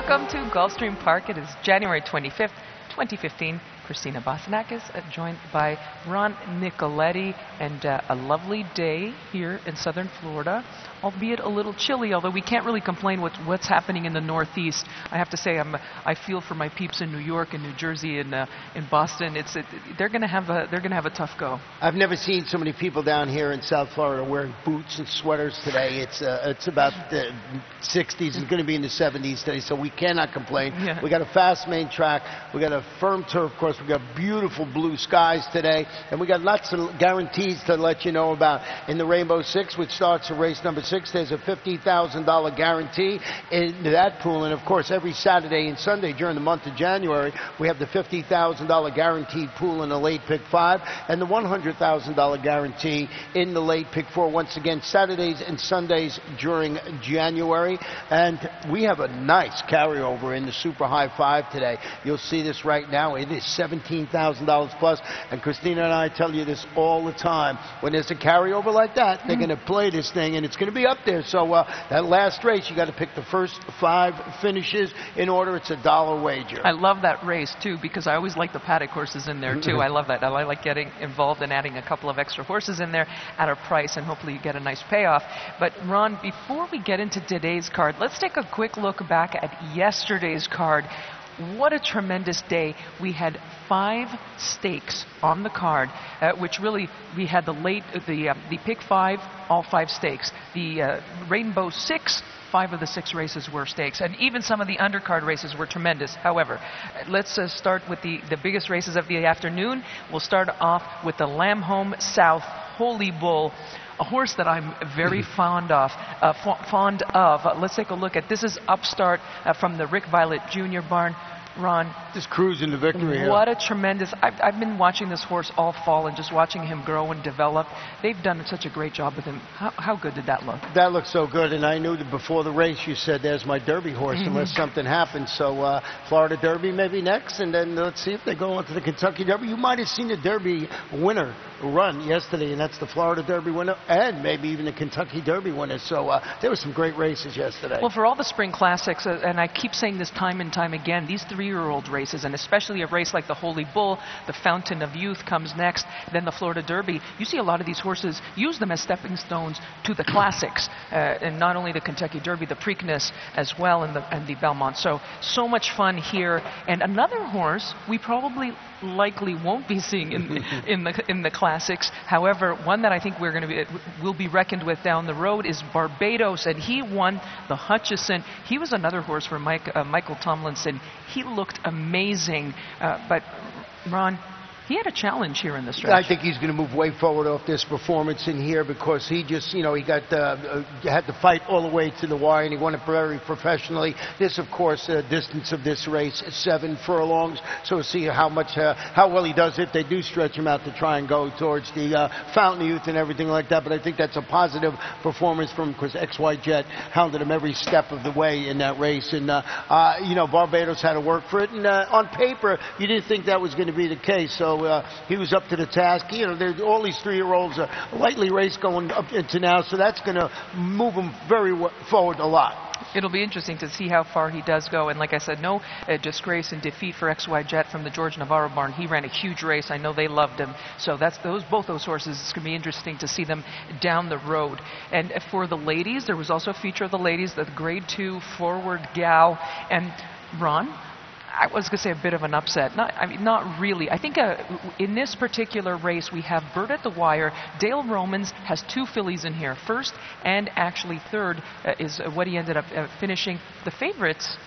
Welcome to Gulfstream Park. It is January 25th, 2015. Christina Bosanakis, joined by Ron Nicoletti, and a lovely day here in southern Florida, albeit a little chilly, although we can't really complain with what's happening in the Northeast. I have to say, I feel for my peeps in New York and New Jersey and in Boston. They're going to have a tough go. I've never seen so many people down here in South Florida wearing boots and sweaters today. It's about the 60s. It's going to be in the 70s today, so we cannot complain. Yeah. We got a fast main track. We got a firm turf course. We got beautiful blue skies today, and we got lots of guarantees to let you know about. In the Rainbow Six, which starts at race number 6, there's a $50,000 guarantee in that pool, and of course every Saturday and Sunday during the month of January we have the $50,000 guaranteed pool in the late pick 5 and the $100,000 guarantee in the late pick 4. Once again, Saturdays and Sundays during January, and we have a nice carryover in the Super High 5 today. You'll see this right now. It is $17,000 plus, and Christina and I tell you this all the time. When there's a carryover like that, they're going to play this thing, and it's going to be up there. So that last race, you got to pick the first 5 finishes in order. It's $1 wager. I love that race too, because I always like the paddock horses in there too. I love that. I like getting involved and adding a couple of extra horses in there at a price, and hopefully you get a nice payoff. But Ron, before we get into today's card, let's take a quick look back at yesterday's card. What a tremendous day. We had 5 stakes on the card, which really, we had the pick 5, all 5 stakes. The Rainbow 6, 5 of the 6 races were stakes, and even some of the undercard races were tremendous. However, let's start with the biggest races of the afternoon. We'll start off with the Lambholm South Holy Bull, a horse that I'm very fond of. Let's take a look at this. Is Upstart from the Rick Violet Jr. barn. Ron, just cruising to victory here. What a tremendous... I've been watching this horse all fall and just watching him grow and develop. They've done such a great job with him. How good did that look? That looked so good, and I knew that before the race you said there's my Derby horse unless something happens. So Florida Derby maybe next, and then let's see if they go on to the Kentucky Derby. You might have seen the Derby winner run yesterday, and that's the Florida Derby winner and maybe even the Kentucky Derby winner. So there were some great races yesterday. Well, for all the spring classics, and I keep saying this time and time again, these 3-year-old races, and especially a race like the Holy Bull, the Fountain of Youth comes next, then the Florida Derby, you see a lot of these horses use them as stepping stones to the classics, and not only the Kentucky Derby, the Preakness as well, and the Belmont. So much fun here. And another horse we probably likely won't be seeing in the classics. However, one that I think will be reckoned with down the road is Barbados, and he won the Hutchison. He was another horse for Michael Tomlinson. He looked amazing, but Ron, he had a challenge here in the stretch. I think he's going to move way forward off this performance in here, because he just, he got had to fight all the way to the wire, and he won it very professionally. This, of course, distance of this race, 7 furlongs. So we'll see how well he does it. They do stretch him out to try and go towards the Fountain of Youth and everything like that. But I think that's a positive performance from, because XY Jet hounded him every step of the way in that race. And Barbados had to work for it. And on paper, you didn't think that was going to be the case. So he was up to the task. There's all these 3-year-olds are lightly raced going up into now, so that's going to move him forward a lot. It'll be interesting to see how far he does go. And like I said, no disgrace and defeat for XY Jet from the George Navarro barn. He ran a huge race. I know they loved him. So both those horses, it's going to be interesting to see them down the road. And for the ladies, there was also a feature of the ladies, the Grade 2 Forward Gal. And Ron, I was going to say a bit of an upset. Not really. I think in this particular race, we have Bird at the Wire. Dale Romans has 2 fillies in here. First and actually third is what he ended up finishing. The favorites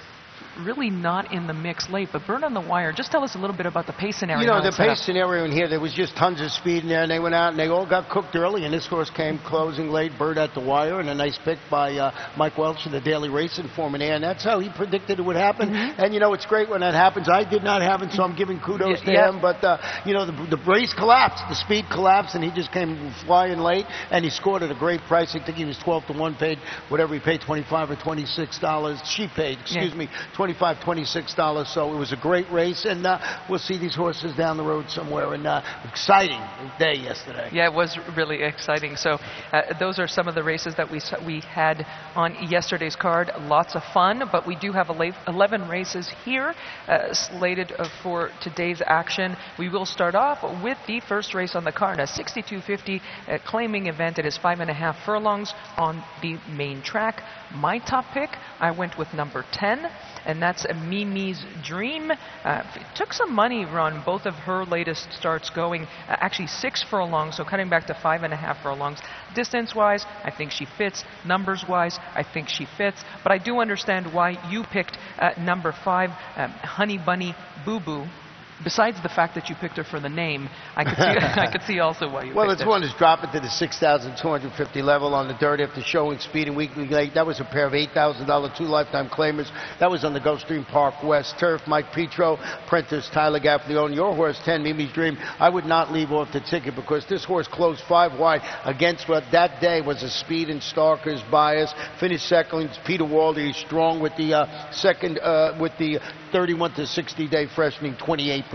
really not in the mix late, but Bird on the Wire, just tell us a little bit about the pace scenario. The pace scenario in here, there was just tons of speed in there, and they went out and they all got cooked early, and this horse came closing late, Bird at the Wire, and a nice pick by Mike Welch of the Daily Racing Foreman there, and that's how he predicted it would happen. And it's great when that happens. I did not happen, so I'm giving kudos to him, but the race collapsed, the speed collapsed, and he just came flying late, and he scored at a great price. I think he was 12 to 1, paid whatever he paid, $25 or $26. She paid, excuse me, $25 $25, $26. So it was a great race, and we'll see these horses down the road somewhere. And exciting day yesterday. Yeah, it was really exciting. So those are some of the races that we had on yesterday's card. Lots of fun, but we do have 11 races here slated for today's action. We will start off with the first race on the card, a 6250 claiming event. It is 5.5 furlongs on the main track. My top pick, I went with number 10, and that's Mimi's Dream. Took some money, Ron, both of her latest starts going actually 6 furlongs, so cutting back to 5.5 furlongs. Distance-wise, I think she fits. Numbers-wise, I think she fits. But I do understand why you picked number 5, Honey Bunny Boo Boo. Besides the fact that you picked her for the name, I could see also why you picked it. Well, it's one is dropping to the 6,250 level on the dirt after showing speed and weekly late. That was a pair of $8,000, 2 lifetime claimers. That was on the Gulfstream Park West turf. Mike Petro, Prentice, Tyler Gaffleone. Your horse, 10, Mimi's Dream. I would not leave off the ticket because this horse closed 5 wide against what that day was a speed and Starker's bias. Finished second. Peter Waldy strong with the second, with the 31 to 60 day freshening, 28%.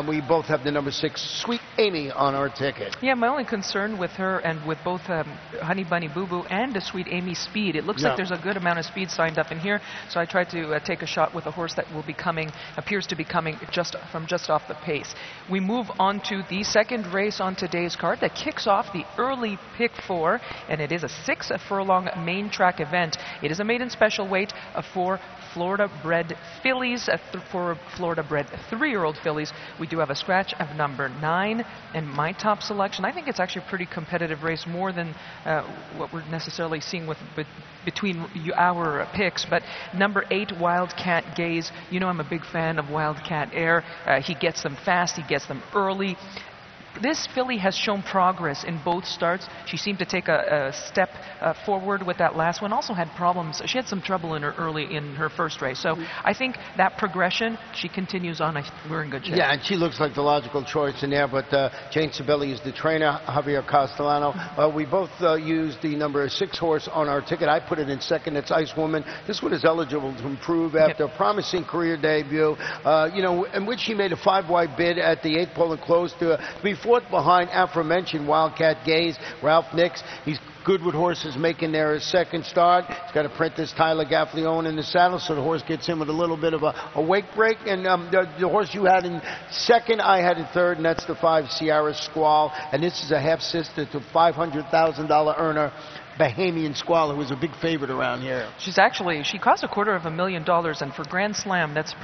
We both have the number 6, Sweet Amy, on our ticket. Yeah, my only concern with her and with both Honey Bunny Boo Boo and the Sweet Amy speed, it looks like there's a good amount of speed signed up in here. So I tried to take a shot with a horse that will be coming, appears to be coming just off the pace. We move on to the second race on today's card that kicks off the early pick 4, and it is a 6 furlong main track event. It is a maiden special weight for Florida-bred fillies, for Florida-bred 3-year-old fillies. We do have a scratch of number 9, and my top selection, I think it's actually a pretty competitive race, more than what we're necessarily seeing between our picks. But number 8, Wildcat Gaze. You know I'm a big fan of Wildcat Air. He gets them fast, he gets them early. This filly has shown progress in both starts. She seemed to take a step forward with that last one. Also had problems. She had some trouble in her first race. So I think that progression, she continues on. We're in good shape. Yeah, and she looks like the logical choice in there. But Jane Sibeli is the trainer. Javier Castellano. We both used the number 6 horse on our ticket. I put it in second. It's Ice Woman. This one is eligible to improve after a promising career debut. In which she made a 5 wide bid at the 8th pole and closed to be fourth behind aforementioned Wildcat Gaze, Ralph Nix. He's good with horses making their second start. He's got Apprentice Tyler Gaffleone in the saddle, so the horse gets in with a little bit of a wake break. And the horse you had in second, I had in third, and that's the 5, Sierra Squall. And this is a half-sister to $500,000 earner, Bahamian Squall, who was a big favorite around here. She cost $250,000, and for Grand Slam, that's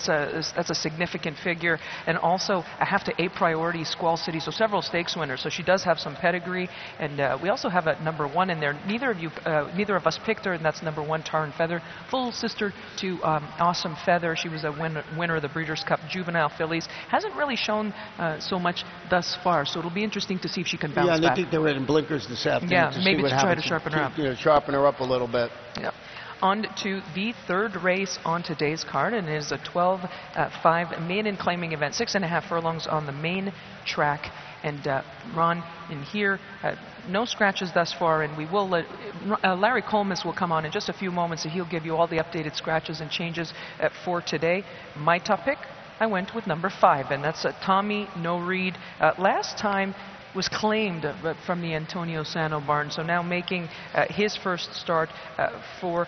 a significant figure. And also a half to 8 priority Squall City, so several stakes winners. So she does have some pedigree, and we also have a number 1 in there. Neither of us picked her, and that's number 1, Tar and Feather, full sister to Awesome Feather. She was a winner of the Breeders' Cup Juvenile Fillies. Hasn't really shown so much thus far, so it'll be interesting to see if she can bounce back. Yeah, and I think they were in blinkers this afternoon. Yeah, maybe to try to sharpen her up. Sharpen her up a little bit. Yep. On to the third race on today's card, and it is a 12-5 maiden claiming event, 6.5 furlongs on the main track. And Ron, in here, no scratches thus far, and we will Larry Colmus will come on in just a few moments, and he'll give you all the updated scratches and changes for today. My top pick, I went with number 5, and that's Tommy No Read. Last time was claimed from the Antonio Sano barn, so now making his first start for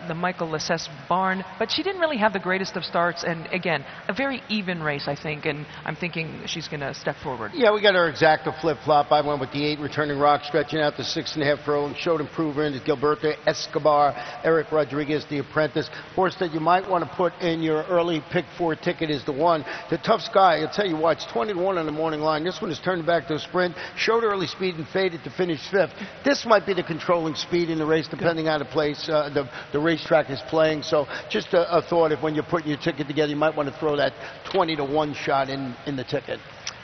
the Michael Lessesse barn. But she didn't really have the greatest of starts, and again, a very even race, I think, and I'm thinking she's going to step forward. Yeah, we got our exacta flip-flop. I went with the 8, Returning Rock, stretching out the 6.5 furlong, showed improvement in Gilberto Escobar, Eric Rodriguez, the apprentice. Horse that you might want to put in your early pick 4 ticket is the 1. The Tough Sky, I'll tell you what, it's 20-1 on the morning line. This one is turned back to a sprint, showed early speed and faded to finish 5th. This might be the controlling speed in the race, depending on the place the racetrack is playing. So just a thought, if when you're putting your ticket together, you might want to throw that 20-1 shot in the ticket.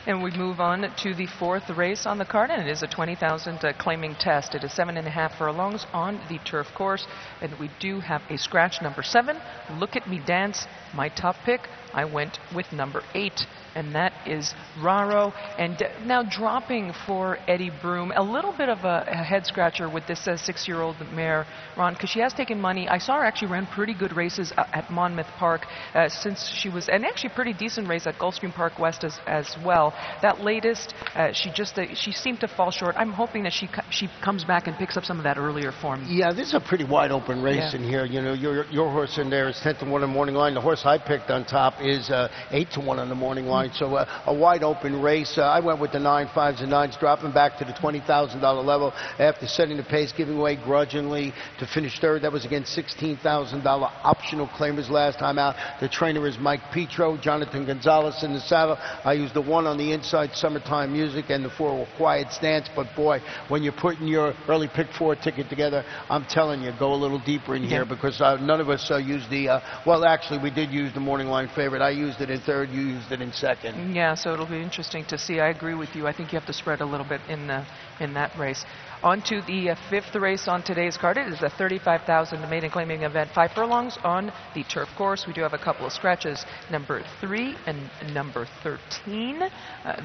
And we move on to the 4th race on the card, and it is a 20,000 claiming test. It is 7.5 furlongs on the turf course, and we do have a scratch number 7. Look at Me Dance, my top pick. I went with number 8. and that is Raro. And now dropping for Eddie Broom, a little bit of a head scratcher with this 6-year-old mare, Ron, because she has taken money. I saw her actually ran pretty good races at Monmouth Park since she was, and actually a pretty decent race at Gulfstream Park West as well. That latest, she seemed to fall short. I'm hoping that she comes back and picks up some of that earlier form. Yeah, this is a pretty wide open race in here. You know, your horse in there is 10-1 on the morning line. The horse I picked on top is 8-1 on the morning line. So a wide open race. I went with the 9, 5s, and 9s, dropping back to the $20,000 level after setting the pace, giving away grudgingly to finish third. That was against $16,000 optional claimers last time out. The trainer is Mike Petro, Jonathan Gonzalez in the saddle. I used the 1 on the inside, Summertime Music, and the 4 Quiet Stance. But boy, when you're putting your early pick 4 ticket together, I'm telling you, go a little deeper in here, because none of us used the, well, actually, we did use the morning line favorite. I used it in third, you used it in second. Yeah, so it'll be interesting to see. I agree with you. I think you have to spread a little bit in that race. On to the 5th race on today's card. It is a $35,000 maiden claiming event, 5 furlongs on the turf course. We do have a couple of scratches, number 3 and number 13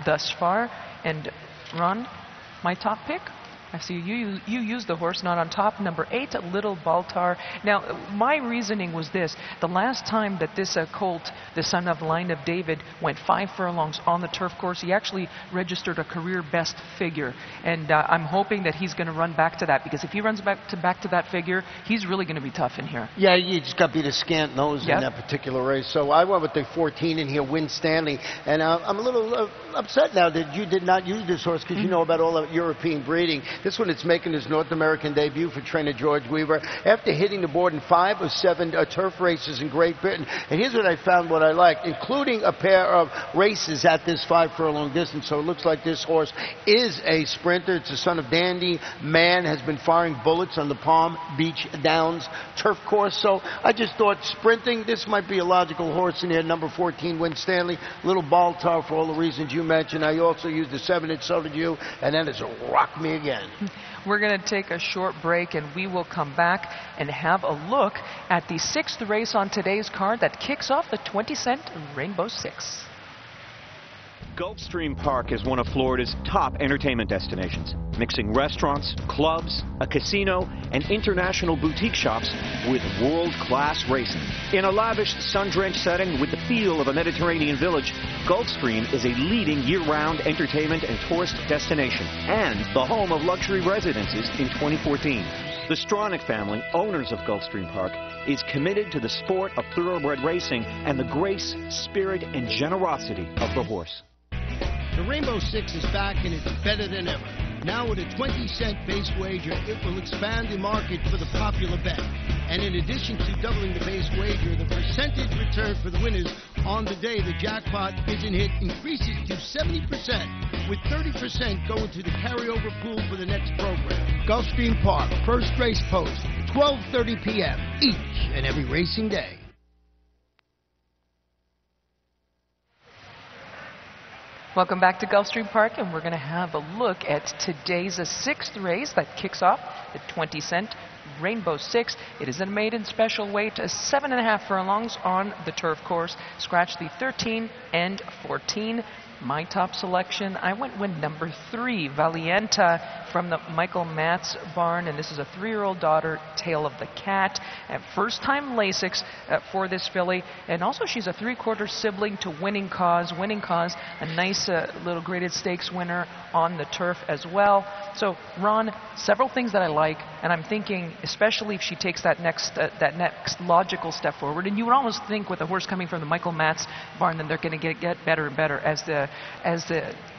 thus far. And Ron, my top pick? I see you used the horse not on top, number 8, Little Baltar. Now, my reasoning was this. The last time that this colt, the son of Line of David, went 5 furlongs on the turf course, he actually registered a career best figure. And I'm hoping that he's going to run back to that, because if he runs back to that figure, he's really going to be tough in here. Yeah, you just got to be the scant nose in that particular race. So I went with the 14 in here, Win Stanley. And I'm a little upset now that you did not use this horse, because you know about all the European breeding. This one, it's making his North American debut for trainer George Weaver after hitting the board in 5 of 7 turf races in Great Britain. And here's what I found what I like, including a pair of races at this 5 furlong distance. So it looks like this horse is a sprinter. It's the son of Dandy Man, has been firing bullets on the Palm Beach Downs turf course. So I just thought sprinting, this might be a logical horse in here. Number 14, Win Stanley, Little Baltar, for all the reasons you mentioned. I also used the 7, and so did you, and then it's a rock me again. We're going to take a short break, and we will come back and have a look at the 6th race on today's card that kicks off the 20-cent Rainbow 6. Gulfstream Park is one of Florida's top entertainment destinations, mixing restaurants, clubs, a casino, and international boutique shops with world-class racing. In a lavish, sun-drenched setting with the feel of a Mediterranean village, Gulfstream is a leading year-round entertainment and tourist destination and the home of luxury residences in 2014. The Stronach family, owners of Gulfstream Park, is committed to the sport of thoroughbred racing and the grace, spirit, and generosity of the horse. The Rainbow 6 is back, and it's better than ever. Now with a 20-cent base wager, it will expand the market for the popular bet. And in addition to doubling the base wager, the percentage return for the winners on the day the jackpot isn't hit increases to 70%, with 30% going to the carryover pool for the next program. Gulfstream Park, first race post, 12:30 p.m. each and every racing day. Welcome back to Gulfstream Park, and we're going to have a look at today's 6th race that kicks off the 20-cent Rainbow 6. It is a maiden special weight, 7.5 furlongs on the turf course. Scratch the 13 and 14. My top selection, I went with number 3, Valienta, from the Michael Matz barn, and this is a 3-year-old daughter, Tale of the Cat. First-time Lasix for this filly, and also she's a 3/4 sibling to Winning Cause. Winning Cause, a nice little graded stakes winner on the turf as well. So, Ron, several things that I like, and I'm thinking, especially if she takes that next logical step forward, and you would almost think with a horse coming from the Michael Matz barn, then they're going to get better and better as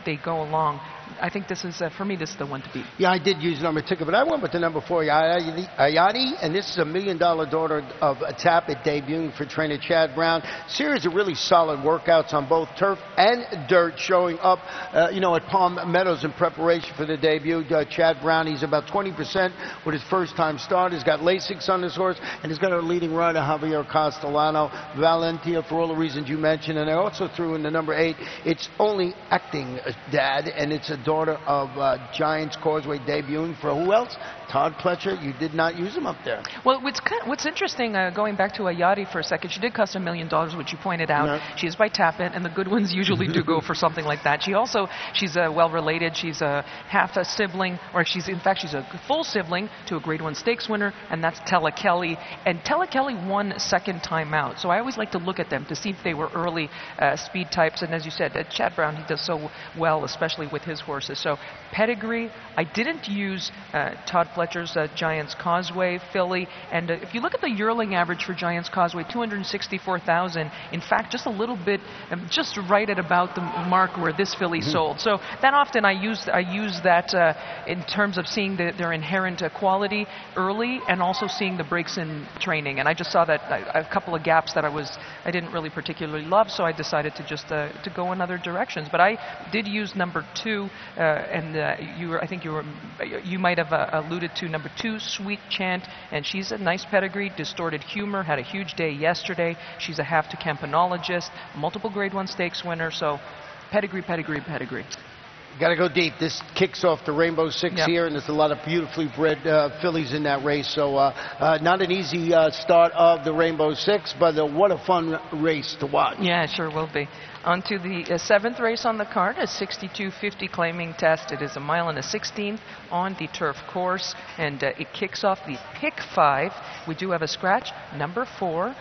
they go along. I think this is, for me, this is the one to beat. Yeah, I did use number ticket, but I went with the number 4, Ayati, and this is a $1 million daughter of Tappet debuting for trainer Chad Brown. Series of really solid workouts on both turf and dirt, showing up, at Palm Meadows in preparation for the debut. Chad Brown, he's about 20% with his first-time start. He's got Lasix on his horse, and he's got a leading rider, Javier Castellano. Valentia, for all the reasons you mentioned, and I also threw in the number 8. It's Only Acting, Dad, and it's a daughter of Giants Causeway debuting for who else? Todd Pletcher, you did not use him up there. Well, what's interesting, going back to Ayati for a second, she did cost $1 million, which you pointed out. No. She is by Tapit, and the good ones usually do go for something like that. She's well-related. She's half a sibling, or she's a full sibling to a Grade 1 stakes winner, and that's Tella Kelly. And Tella Kelly won second time out, so I always like to look at them to see if they were early speed types. And as you said, Chad Brown, he does so well, especially with his horses. So pedigree, I didn't use Todd Pletcher's Giants Causeway filly, and if you look at the yearling average for Giants Causeway, 264,000. In fact, just a little bit, just right at about the mark where this filly sold. So that often I use that in terms of seeing their inherent quality early, and also seeing the breaks in training. And I just saw that a couple of gaps that I didn't really particularly love, so I decided to just to go in other directions. But I did use number 2, and I think you might have alluded to number 2, Sweet Chant, and she's a nice pedigree. Distorted Humor had a huge day yesterday. She's a half to campanologist, multiple Grade 1 stakes winner. So pedigree. Got to go deep. This kicks off the Rainbow Six here, and there's a lot of beautifully bred fillies in that race. So not an easy start of the Rainbow Six, but what a fun race to watch. Yeah, it sure will be. On to the 7th race on the card, a 62.50 claiming test. It is 1 mile and a 16th on the turf course, and it kicks off the pick 5. We do have a scratch, number 4,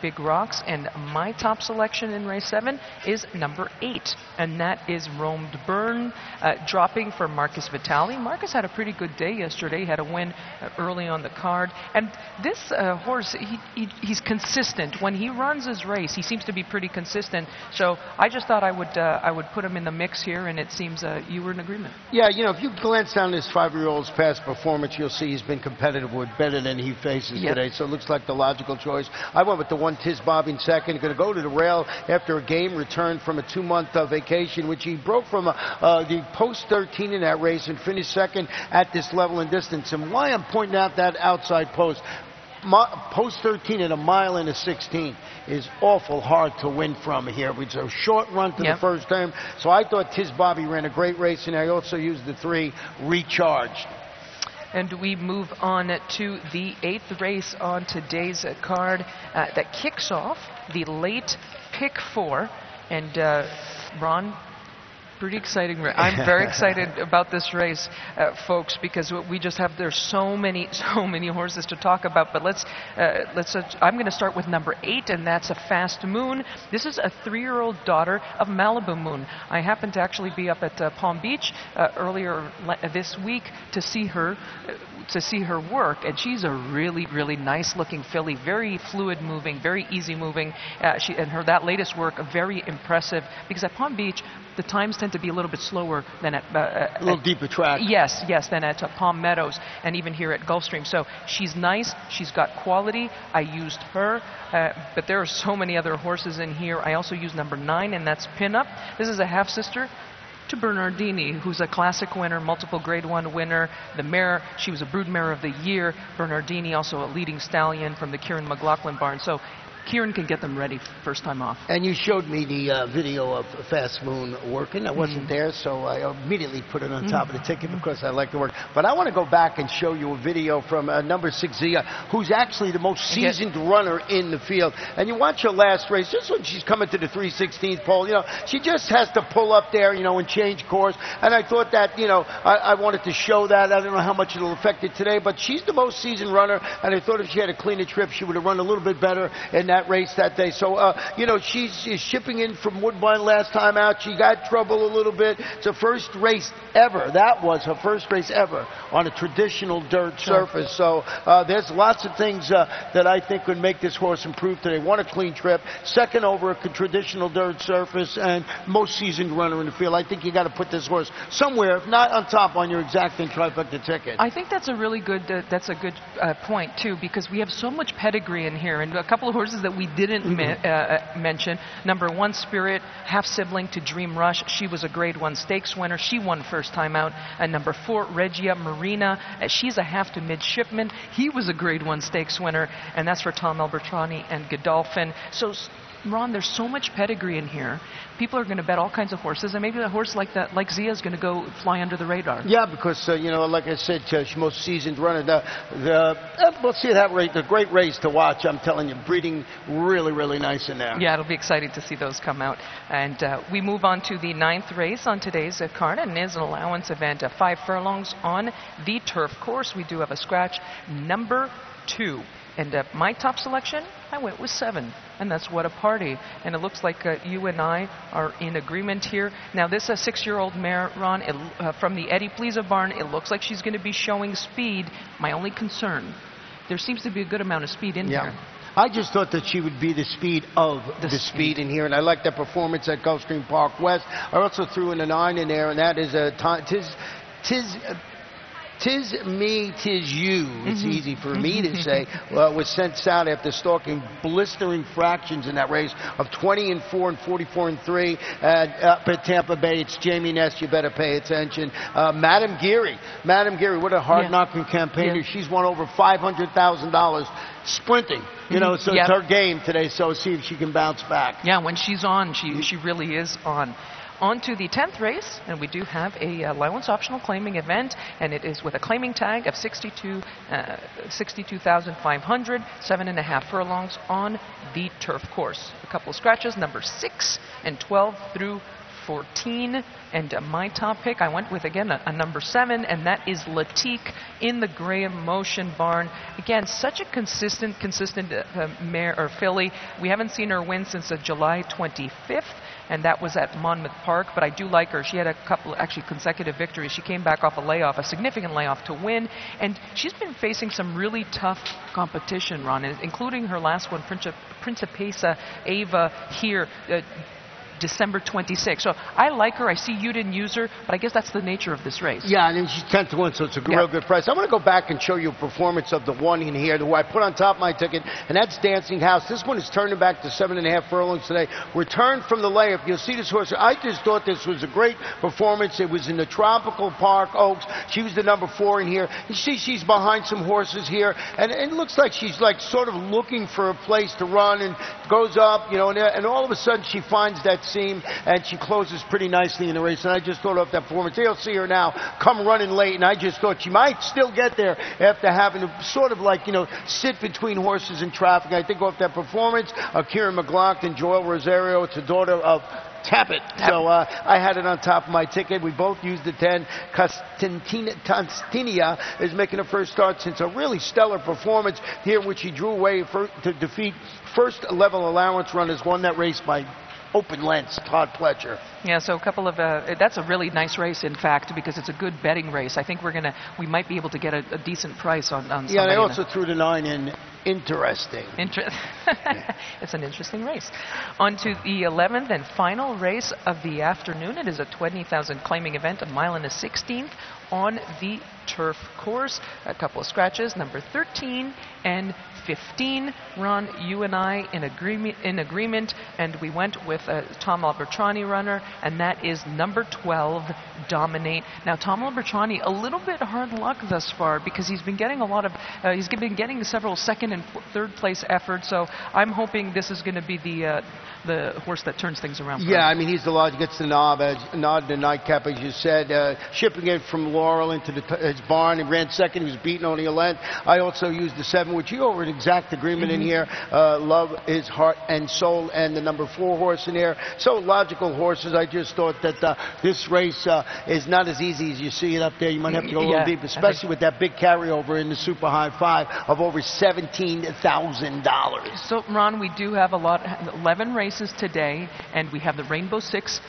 Big Rocks, and my top selection in race 7 is number 8, and that is Roamed Burn, dropping for Marcus Vitale. Marcus had a pretty good day yesterday. He had a win early on the card, and this horse, he's consistent. When he runs his race, he seems to be pretty consistent. So I just thought I would put him in the mix here, and it seems you were in agreement. Yeah, if you glance down this 5-year-old's past performance, you'll see he's been competitive with better than he faces today, so it looks like the logical choice. I went with the 1 Tiz Bob in second. Going to go to the rail after a game, returned from a 2-month vacation, which he broke from the post 13 in that race and finished second at this level and distance. And why I'm pointing out that outside post, post 13 at 1 mile and a 16 is awful hard to win from here. It's a short run to the first term. So I thought Tiz Bobby ran a great race, and I also used the 3 Recharged. And we move on to the 8th race on today's card that kicks off the late pick 4. And Ron, pretty exciting. I'm very excited about this race, folks, because there's so many horses to talk about. But I'm going to start with number 8, and that's a Fast Moon. This is a 3-year-old daughter of Malibu Moon. I happened to actually be up at Palm Beach earlier this week to see her work, and she's a really, really nice looking filly, very fluid moving, very easy moving. That latest work, very impressive, because at Palm Beach the times tend to be a little bit slower than at a little deeper track. Yes, than at Palm Meadows, and even here at Gulfstream. So she's nice, she's got quality. I used her, but there are so many other horses in here. I also used number 9, and that's Pinup. This is a half sister to Bernardini, who's a classic winner, multiple Grade 1 winner. The mare, she was a broodmare of the year. Bernardini, also a leading stallion from the Kieran McLaughlin barn. So Kieran can get them ready first time off. And you showed me the video of Fast Moon working. I wasn't there, so I immediately put it on top of the ticket because I like the work. But I want to go back and show you a video from number 6 Zia, who's actually the most seasoned runner in the field. And you watch her last race, just when she's coming to the 3/16th pole, she just has to pull up there, and change course. And I thought that, I wanted to show that. I don't know how much it'll affect it today, but she's the most seasoned runner, and I thought if she had a cleaner trip, she would have run a little bit better in that race that day. So, she's shipping in from Woodbine last time out. She got trouble a little bit. It's her first race ever. That was her first race ever on a traditional dirt surface. So there's lots of things that I think would make this horse improve today. Won a clean trip, second over a traditional dirt surface, and most seasoned runner in the field. I think you got to put this horse somewhere, if not on top, on your exacting trifecta ticket. I think that's a really good point too, because we have so much pedigree in here, and a couple of horses that we didn't mention. Number 1, Spirit, half sibling to Dream Rush. She was a Grade 1 stakes winner. She won first time out. And number 4, Regia Marina. She's a half to midshipman. He was a Grade 1 stakes winner, and that's for Tom Albertrani and Godolphin. So Ron, there's so much pedigree in here. People are going to bet all kinds of horses, and maybe a horse like that, like Zia, is going to go fly under the radar. Yeah, because like I said, she's most seasoned runner. We'll see that rate. The great race to watch. I'm telling you, breeding really, really nice in there. Yeah, it'll be exciting to see those come out. And we move on to the 9th race on today's card, and it is an allowance event, 5 furlongs on the turf course. We do have a scratch, number 2. And my top selection, I went with 7, and that's What a Party. And it looks like you and I are in agreement here. Now, this 6-year-old mare, Ron, from the Eddie Pleasa barn, it looks like she's going to be showing speed. My only concern, there seems to be a good amount of speed in here. I just thought that she would be the speed of the speed in here, and I like that performance at Gulfstream Park West. I also threw in a 9 in there, and that is Tis me, tis you. It's easy for me to say. Was sent out after stalking blistering fractions in that race of 20-4 and 44-3 up at Tampa Bay. It's Jamie Ness. You better pay attention. Madam Geary, what a hard-knocking campaigner. She's won over $500,000 sprinting. So it's her game today. So see if she can bounce back. Yeah, when she's on, she really is on. On to the 10th race, and we do have a allowance optional claiming event, and it is with a claiming tag of 62,500, 7.5 furlongs on the turf course. A couple of scratches, number 6 and 12 through 14, and my top pick, I went with, again, a number 7, and that is Latique in the Graham Motion barn. Again, such a consistent mare or filly. We haven't seen her win since July 25th, and that was at Monmouth Park, but I do like her. She had a couple, actually, consecutive victories. She came back off a layoff, a significant layoff, to win, and she's been facing some really tough competition, Ron, including her last one, Principessa Ava here, December 26th. So I like her. I see you didn't use her, but I guess that's the nature of this race. Yeah, and she's 10-1, so it's a real good price. I want to go back and show you a performance of the one in here, who I put on top of my ticket, and that's Dancing House. This one is turning back to 7.5 furlongs today. Returned from the layup. You'll see this horse. I just thought this was a great performance. It was in the Tropical Park Oaks. She was the number 4 in here. You see she's behind some horses here, and it looks like she's sort of looking for a place to run, and goes up, and all of a sudden she finds that seam, and she closes pretty nicely in the race. And I just thought of that performance. You'll see her now come running late, and I just thought she might still get there after having to sort of sit between horses in traffic. I think off that performance, Kieran McLaughlin, Joel Rosario, it's a daughter of Tap It. So I had it on top of my ticket. We both used the 10. Constantinia is making her first start since a really stellar performance here, which she drew away to defeat first-level allowance runners, won that race by open lengths, Todd Pletcher. Yeah, so a couple of that's a really nice race, in fact, because it's a good betting race. I think we might be able to get a decent price on somebody. Yeah, and I also threw the 9 in. Interesting. It's an interesting race. On to the 11th and final race of the afternoon. It is a 20,000 claiming event, a mile and a 16th on the turf course. A couple of scratches, number 13 and 15. Ron, you and I in agreement, and we went with a Tom Albertrani runner, and that is number 12, Dominate. Now, Tom Albertrani, a little bit hard luck thus far, because he's been getting he's been getting several second and third place efforts. So I'm hoping this is going to be the horse that turns things around. Yeah, I mean, he's the large, gets the nod in the nightcap, as you said, shipping it from Laurel into his barn. He ran second. He was beaten only a length. I also used the 7, which you over an exact agreement in here. Love Is Heart and Soul, and the number 4 horse in there. So logical horses. I just thought that this race is not as easy as you see it up there. You might have to go a little deep, especially with that big carryover in the Super High 5 of over $17,000. So, Ron, we do have 11 races today, and we have the Rainbow Six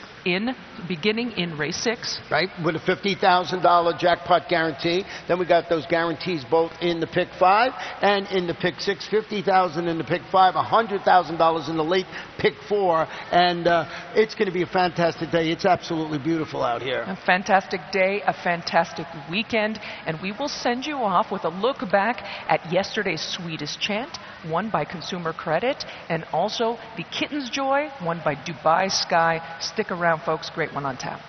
beginning in race 6. Right, with a $50,000 jackpot guarantee. Then we got those guarantees both in the pick 5 and in the pick 6. $50,000 in the pick 5, $100,000 in the late pick 4, and it's going to be a fantastic day. It's absolutely beautiful out here. A fantastic day, a fantastic weekend, and we will send you off with a look back at yesterday's Sweetest Chant, won by Consumer Credit, and also the Kitten's Joy, won by Dubai Sky. Stick around, folks. Great one on tap.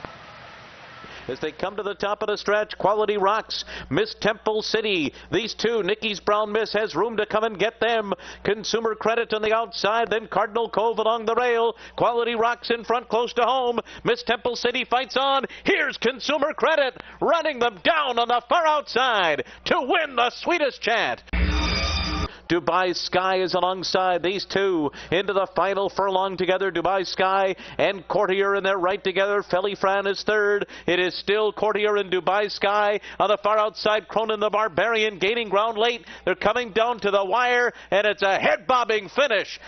as they come to the top of the stretch. Quality Rocks, Miss Temple City. These two, Nikki's Brown Miss has room to come and get them. Consumer Credit on the outside, then Cardinal Cove along the rail. Quality Rocks in front close to home. Miss Temple City fights on. Here's Consumer Credit running them down on the far outside to win the sweetest chant. Dubai Sky is alongside these two into the final furlong together. Dubai Sky and Courtier in there right together. Fran is third. It is still Courtier and Dubai Sky on the far outside. Cronin the Barbarian gaining ground late. They're coming down to the wire, and it's a head-bobbing finish.